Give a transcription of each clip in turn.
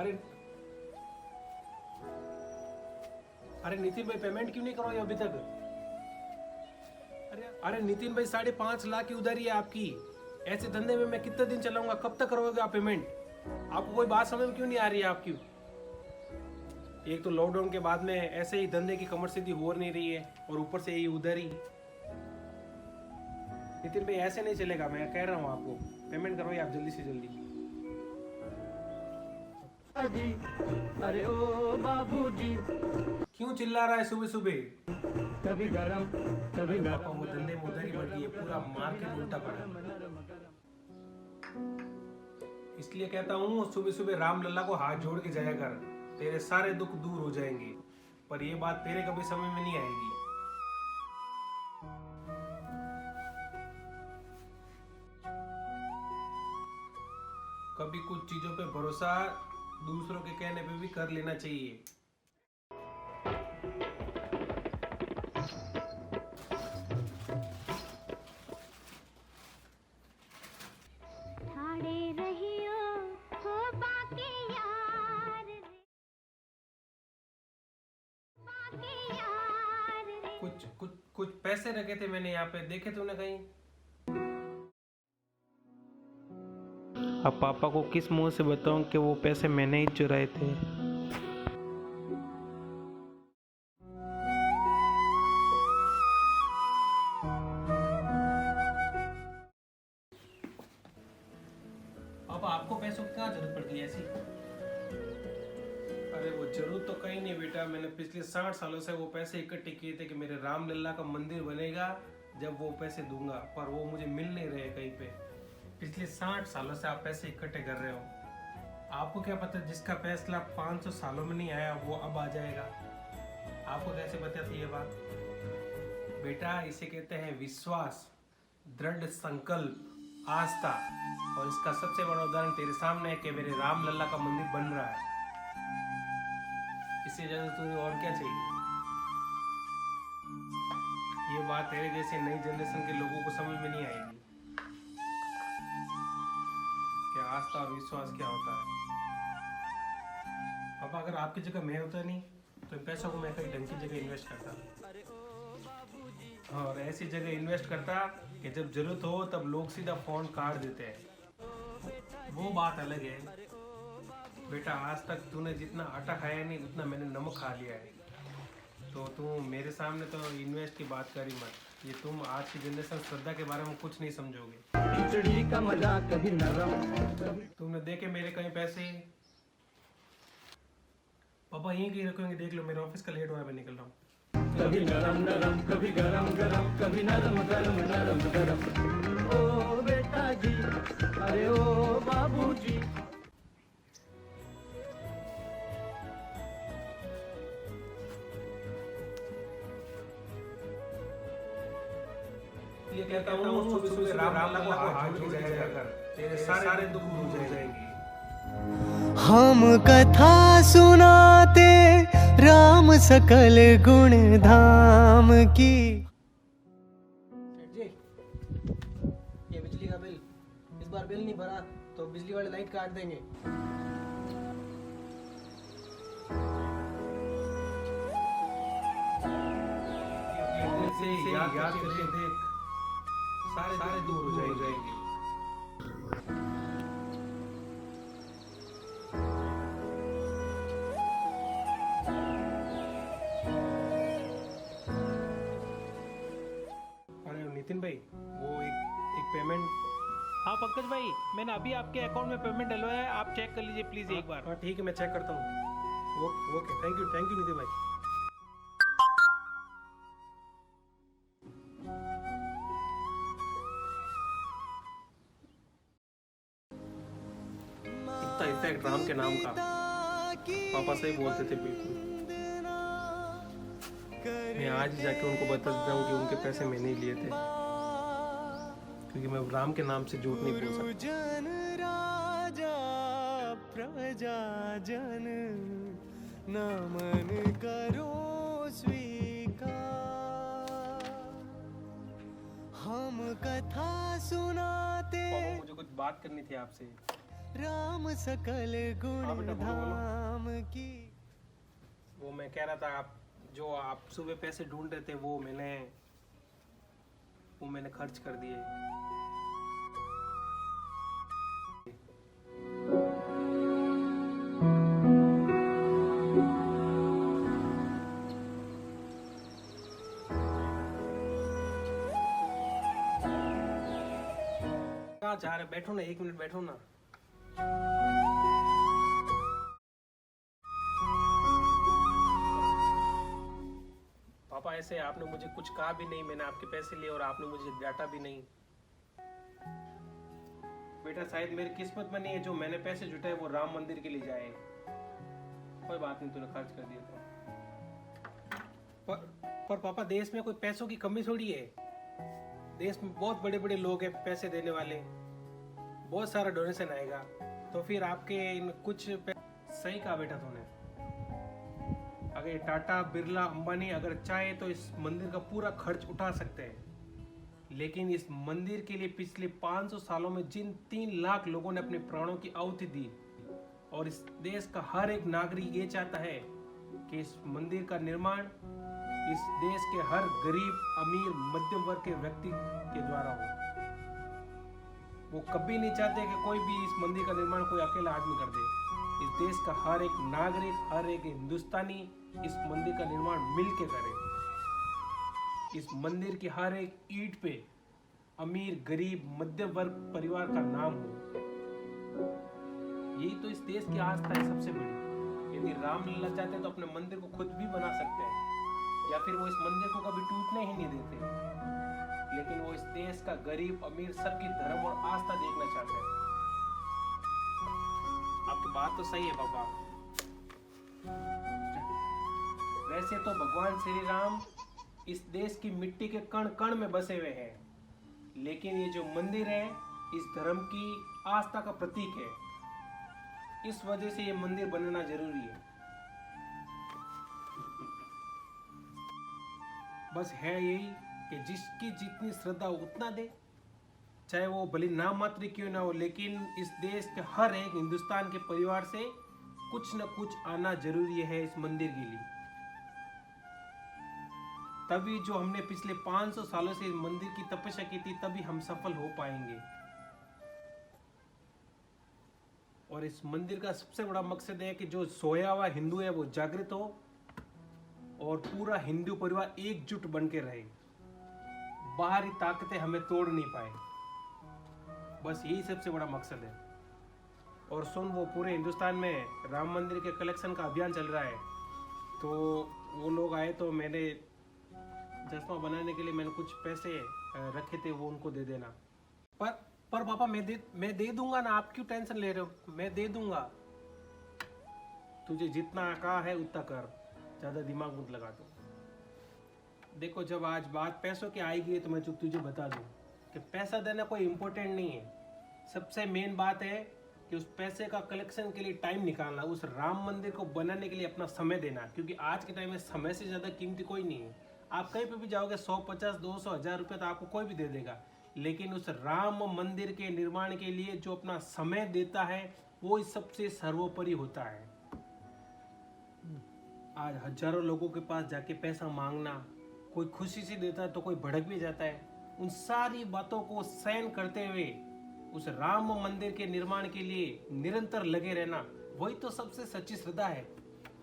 अरे अरे नितिन भाई, पेमेंट क्यों नहीं करवाई अभी तक? अरे नितिन भाई, 5.5 लाख की उधारी है आपकी। ऐसे धंधे में मैं कितने दिन चलाऊंगा? कब तक करवाओगे आप पेमेंट? आपको कोई बात समझ में क्यों नहीं आ रही है आपकी? एक तो लॉकडाउन के बाद में ऐसे ही धंधे की कमर सीधी हो नहीं रही है, और ऊपर से ये उधारी। नितिन भाई, ऐसे नहीं चलेगा, मैं कह रहा हूँ आपको। पेमेंट करवाइए आप जल्दी से जल्दी। अरे ओ बाबूजी, क्यों चिल्ला रहा है सुबह सुबह? कभी गरम कभी पापा, वो धंधे में उधारी बढ़ गई है, पूरा मार्केट उल्टा पड़ा। इसलिए कहता हूँ सुबह सुबह राम लल्ला को हाथ जोड़ के जाया कर, तेरे सारे दुख दूर हो जाएंगे। पर ये बात तेरे कभी समझ में नहीं आएगी। कभी कुछ चीजों पे भरोसा दूसरों के कहने पे भी कर लेना चाहिए। कुछ पैसे रखे थे मैंने यहाँ पे, देखे तूने कहीं? अब पापा को किस मुंह से बताऊं कि वो पैसे मैंने ही चुराए थे। पापा, आपको पैसों की क्या जरूरत पड़ गई ऐसी? अरे वो जरूरत तो कहीं नहीं बेटा, मैंने पिछले 60 सालों से वो पैसे इकट्ठे किए थे कि मेरे रामलला का मंदिर बनेगा जब वो पैसे दूंगा, पर वो मुझे मिल नहीं रहे कहीं पे। पिछले 60 सालों से आप पैसे इकट्ठे कर रहे हो। आपको क्या पता, जिसका फैसला 500 सालों में नहीं आया वो अब आ जाएगा। आपको कैसे पता थी ये बात? बेटा, इसे कहते हैं विश्वास, दृढ़ संकल्प, आस्था। और इसका सबसे बड़ा उदाहरण तेरे सामने है कि मेरे रामलला का मंदिर बन रहा है। इससे ज्यादा तुम्हें और क्या चाहिए? ये बात तेरे जैसे नई जनरेशन के लोगों को समझ में नहीं आएगी कि आस्था और विश्वास क्या होता है। पापा, अगर आपकी जगह मैं होता नहीं तो इन पैसों को मैं कहीं ढंग की जगह इन्वेस्ट करता, और ऐसी जगह इन्वेस्ट करता कि जब जरूरत हो तब लोग सीधा फोन काट देते हैं। वो बात अलग है बेटा। आज तक तूने जितना आटा खाया नहीं, उतना मैंने नमक खा लिया है। तो तू मेरे सामने तो इन्वेस्ट की बात करी मत। ये तुम आज की जनरेशन श्रद्धा के बारे में कुछ नहीं समझोगे। खिचड़ी का मजा कभी नरम। तुमने देखे मेरे कहीं पैसे? पापा यहीं कहीं रखोगे, देख लो, मेरे ऑफिस का लेट हो रहा है, मैं निकल रहा हूँ। कभी नरम नरम कभी गरम गरम, कभी नरम गरम नरम गरम। ओ बेटा जी, अरे ओ बाबूजी। ये कहता हूँ सुबह सुबह राम लल्ला को हाथ जोड़ के जाया कर, तेरे सारे दुख दूर हो जाएंगे। हम कथा सुनाते राम सकल गुण धाम की। जी, ये बिजली का बिल, इस बार बिल नहीं भरा तो बिजली वाले लाइट काट देंगे। से याद करके देख, सारे दूर हो जाएंगे। अरे नितिन भाई, वो एक पेमेंट। हाँ पंकज भाई, मैंने अभी आपके अकाउंट में पेमेंट डलवाया है, आप चेक कर लीजिए प्लीज एक बार। हाँ ठीक है, मैं चेक करता हूँ। ओके, थैंक यू नितिन भाई। इतना इफेक्ट राम के नाम का। पापा सही बोलते थे बिल्कुल। मैं आज ही जाके उनको बता देता हूँ कि उनके पैसे मैंने ही लिए थे, क्योंकि मैं राम के नाम से झूठ नहीं बोल सकता। जन राजा प्रजा जन नमन करो स्वीकार। हम कथा सुनाते। पापा, मुझे कुछ बात करनी थी आपसे। राम सकल गुण हाँ बेटा, बोलो, बोलो। धाम की। वो मैं कह रहा था, आप सुबह पैसे ढूंढ रहे थे, वो मैंने खर्च कर दिए। कहाँ जा रहे? बैठो ना, 1 मिनट बैठो ना। पापा ऐसे आपने मुझे कुछ कहा भी नहीं, मैंने आपके पैसे लिए और आपने मुझे डांटा भी नहीं। बेटा शायद मेरी किस्मत में नहीं है जो मैंने पैसे जुटाए वो राम मंदिर के लिए जाए। कोई बात नहीं, तूने खर्च कर दिया तो। पर पापा देश में कोई पैसों की कमी थोड़ी है। देश में बहुत बड़े बड़े लोग हैं पैसे देने वाले, बहुत सारा डोनेशन आएगा। तो फिर आपके इन कुछ सही कहा बेटा तूने। अगर टाटा, बिरला, अंबानी अगर चाहे तो इस मंदिर का पूरा खर्च उठा सकते हैं, लेकिन इस मंदिर के लिए पिछले 500 सालों में जिन 3 लाख लोगों ने अपने प्राणों की आहुति दी, और इस देश का हर एक नागरिक ये चाहता है कि इस मंदिर का निर्माण इस देश के हर गरीब, अमीर, मध्यम वर्ग के व्यक्ति के द्वारा हो। वो कभी नहीं चाहते कि कोई भी इस मंदिर का निर्माण कोई अकेला आदमी कर दे। इस देश का हर एक नागरिक, हर एक हिंदुस्तानी इस मंदिर का निर्माण मिलके करे। इस मंदिर की हर एक ईंट पे अमीर, गरीब, मध्यम वर्ग परिवार का नाम हो। यही तो इस देश की आस्था है सबसे बड़ी। यदि रामलला चाहते तो अपने मंदिर को खुद भी बना सकते हैं, या फिर वो इस मंदिर को कभी टूटने ही नहीं देते। लेकिन वो इस देश का गरीब, अमीर सबकी धर्म और आस्था देखना चाहते हैं। आपकी बात तो सही है पापा। वैसे तो भगवान श्री राम इस देश की मिट्टी के कण कण में बसे हुए हैं, लेकिन ये जो मंदिर है इस धर्म की आस्था का प्रतीक है। इस वजह से ये मंदिर बनना जरूरी है। बस है यही कि जिसकी जितनी श्रद्धा उतना दे, चाहे वो भली नाम मात्र क्यों ना हो, लेकिन इस देश के हर एक हिंदुस्तान के परिवार से कुछ न कुछ आना जरूरी है इस मंदिर के लिए। तभी जो हमने पिछले 500 सालों से इस मंदिर की तपस्या की थी, तभी हम सफल हो पाएंगे। और इस मंदिर का सबसे बड़ा मकसद है कि जो सोया हुआ हिंदू है वो जागृत हो और पूरा हिंदू परिवार एकजुट बन के रहे, बाहरी ताकतें हमें तोड़ नहीं पाए। बस यही सबसे बड़ा मकसद है। और सुन, वो पूरे हिंदुस्तान में राम मंदिर के कलेक्शन का अभियान चल रहा है, तो वो लोग आए तो मैंने चश्मा बनाने के लिए मैंने कुछ पैसे रखे थे, वो उनको दे देना। पर पापा मैं दे दूंगा ना, आप क्यों टेंशन ले रहे हो? मैं दे दूंगा। तुझे जितना कहा है उतना कर, ज्यादा दिमाग मत लगा दो। देखो जब आज बात पैसों की आएगी तो मैं तुझे बता दूं कि पैसा देना कोई इम्पोर्टेंट नहीं है। सबसे मेन बात है कि उस पैसे का कलेक्शन के लिए टाइम निकालना, उस राम मंदिर को बनाने के लिए अपना समय देना, क्योंकि आज के टाइम में समय से ज़्यादा कीमती कोई नहीं है। आप कहीं पे भी जाओगे 100, 50, 200, 1000 रुपये तो आपको कोई भी दे देगा, लेकिन उस राम मंदिर के निर्माण के लिए जो अपना समय देता है वो सबसे सर्वोपरि होता है। आज हजारों लोगों के पास जाके पैसा मांगना, कोई खुशी से देता है तो कोई भड़क भी जाता है। उन सारी बातों को सहन करते हुए उस राम मंदिर के निर्माण के लिए निरंतर लगे रहना, वही तो सबसे सच्ची श्रद्धा है।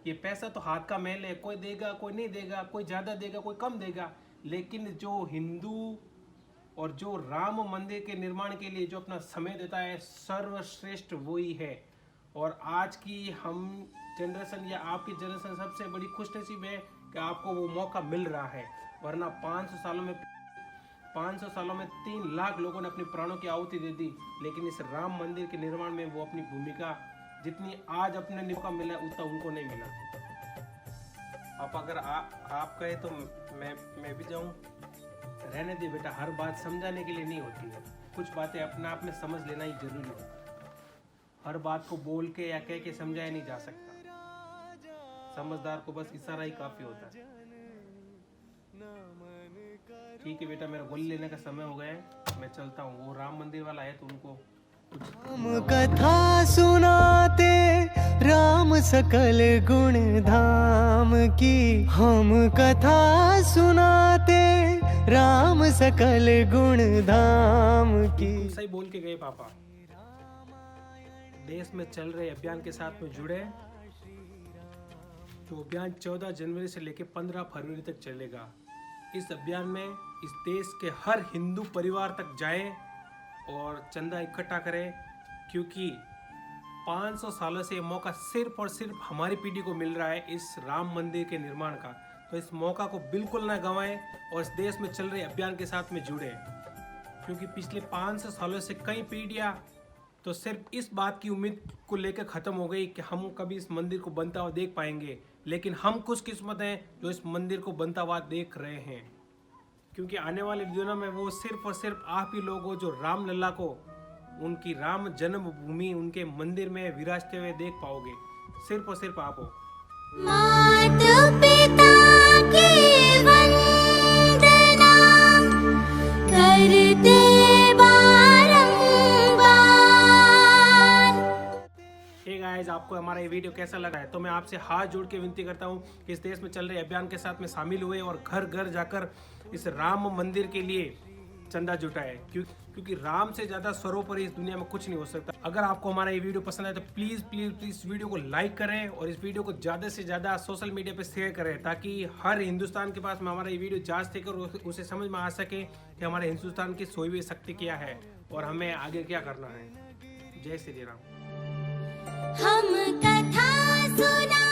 ये पैसा तो हाथ का मैल है, कोई देगा कोई नहीं देगा, कोई ज्यादा देगा कोई कम देगा, लेकिन जो हिंदू और जो राम मंदिर के निर्माण के लिए जो अपना समय देता है, सर्वश्रेष्ठ वही है। और आज की हम जनरेशन या आपकी जनरेशन सबसे बड़ी खुशनसीब है कि आपको वो मौका मिल रहा है, वरना 500 सालों में 3 लाख लोगों ने अपने प्राणों की आहुति दे दी, लेकिन इस राम मंदिर के निर्माण में वो अपनी भूमिका जितनी आज अपने मौका मिला उतना उनको नहीं मिला। आप अगर आप कहे तो मैं भी जाऊं? रहने दे बेटा, हर बात समझाने के लिए नहीं होती है, कुछ बातें अपने आप में समझ लेना ही जरूरी है। हर बात को बोल के या कह के समझाया नहीं जा सकता, समझदार को बस इशारा ही काफी होता है। ठीक है बेटा, मेरा गोली लेने का समय हो गया है, मैं चलता हूँ। वो राम मंदिर वाला है तो उनको हम कथा सुनाते राम सकल गुण धाम की, हम कथा सुनाते राम सकल गुण धाम की। सही बोल के गए पापा। देश में चल रहे अभियान के साथ में जुड़े, जो अभियान 14 जनवरी से लेकर 15 फरवरी तक चलेगा। इस अभियान में इस देश के हर हिंदू परिवार तक जाएं और चंदा इकट्ठा करें, क्योंकि 500 सालों से ये मौका सिर्फ और सिर्फ हमारी पीढ़ी को मिल रहा है इस राम मंदिर के निर्माण का। तो इस मौका को बिल्कुल ना गंवाएं और इस देश में चल रहे अभियान के साथ में जुड़े, क्योंकि पिछले 500 सालों से कई पीढ़ियां तो सिर्फ इस बात की उम्मीद को लेकर ख़त्म हो गई कि हम कभी इस मंदिर को बनता हुआ देख पाएंगे, लेकिन हम खुशकिस्मत हैं जो इस मंदिर को बनता हुआ देख रहे हैं। क्योंकि आने वाले दिनों में वो सिर्फ और सिर्फ आप ही लोग हो जो राम लल्ला को उनकी राम जन्मभूमि उनके मंदिर में विराजते हुए देख पाओगे। सिर्फ और सिर्फ आप हो। मात पिता की वंदना करते गाइस, आपको हमारा ये वीडियो कैसा लगा है तो मैं आपसे हाथ जोड़ के विनती करता हूँ कि इस देश में चल रहे अभियान के साथ में शामिल हुए और घर घर जाकर इस राम मंदिर के लिए चंदा जुटाए, क्योंकि राम से ज्यादा सर्वोपरि इस दुनिया में कुछ नहीं हो सकता। अगर आपको हमारा ये वीडियो पसंद आए तो प्लीज प्लीज प्लीज इस वीडियो को लाइक करें और इस वीडियो को ज्यादा से ज्यादा सोशल मीडिया पे शेयर करें, ताकि हर हिंदुस्तान के पास में हमारा ये वीडियो जांच देकर उसे समझ में आ सके कि हमारे हिंदुस्तान की सोई हुई शक्ति क्या है और हमें आगे क्या करना है। जय श्री राम। हम कथा सुना